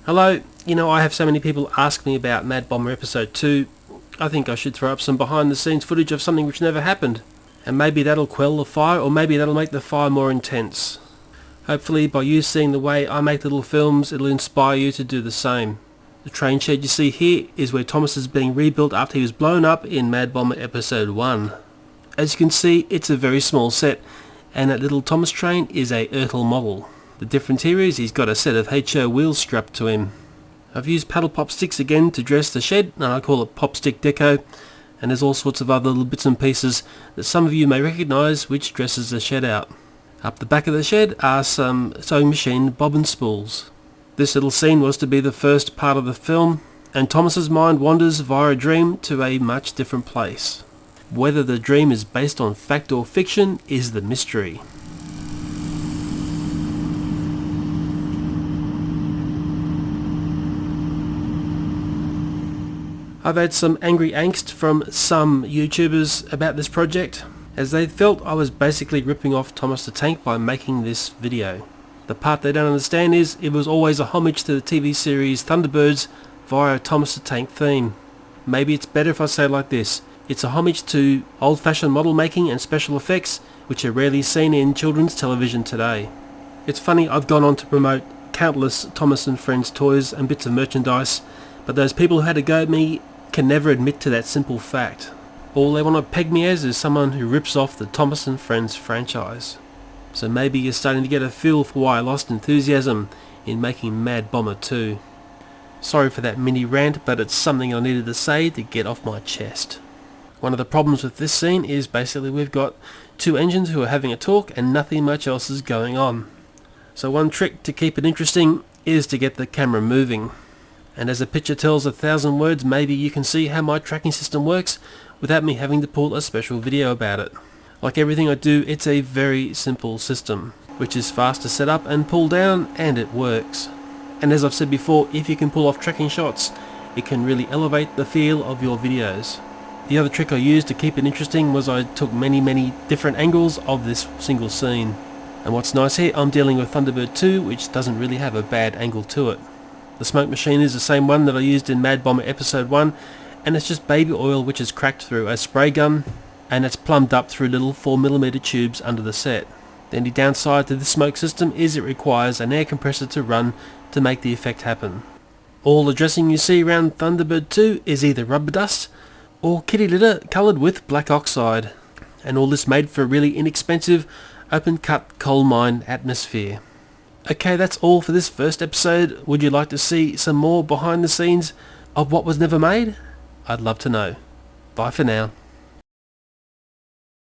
Hello, I have so many people ask me about Mad Bomber Episode 2. I think I should throw up some behind the scenes footage of something which never happened. And maybe that'll quell the fire, or maybe that'll make the fire more intense. Hopefully by you seeing the way I make little films, it'll inspire you to do the same. The train shed you see here is where Thomas is being rebuilt after he was blown up in Mad Bomber Episode 1. As you can see, it's a very small set, and that little Thomas train is a Ertl model. The difference here is he's got a set of HO wheels strapped to him. I've used paddle pop sticks again to dress the shed, and I call it pop stick deco, and there's all sorts of other little bits and pieces that some of you may recognise which dresses the shed out. Up the back of the shed are some sewing machine bobbin spools. This little scene was to be the first part of the film, and Thomas's mind wanders via a dream to a much different place. Whether the dream is based on fact or fiction is the mystery. I've had some angry angst from some YouTubers about this project, as they felt I was basically ripping off Thomas the Tank by making this video. The part they don't understand is it was always a homage to the TV series Thunderbirds via a Thomas the Tank theme. Maybe it's better if I say it like this: it's a homage to old-fashioned model making and special effects which are rarely seen in children's television today. It's funny, I've gone on to promote countless Thomas and Friends toys and bits of merchandise, but those people who had a go at me can never admit to that simple fact. All they want to peg me as is someone who rips off the Thomas and Friends franchise. So maybe you're starting to get a feel for why I lost enthusiasm in making Mad Bomber 2. Sorry for that mini rant, but it's something I needed to say to get off my chest. One of the problems with this scene is basically we've got two engines who are having a talk and nothing much else is going on. So one trick to keep it interesting is to get the camera moving. And as a picture tells 1,000 words, maybe you can see how my tracking system works without me having to pull a special video about it. Like everything I do, it's a very simple system, which is fast to set up and pull down, and it works. And as I've said before, if you can pull off tracking shots, it can really elevate the feel of your videos. The other trick I used to keep it interesting was I took many different angles of this single scene. And what's nice here, I'm dealing with Thunderbird 2, which doesn't really have a bad angle to it. The smoke machine is the same one that I used in Mad Bomber Episode 1, and it's just baby oil which is cracked through a spray gun, and it's plumbed up through little 4mm tubes under the set. The only downside to this smoke system is it requires an air compressor to run to make the effect happen. All the dressing you see around Thunderbird 2 is either rubber dust or kitty litter coloured with black oxide, and all this made for a really inexpensive open cut coal mine atmosphere. Okay, that's all for this first episode. Would you like to see some more behind the scenes of what was never made? I'd love to know. Bye for now.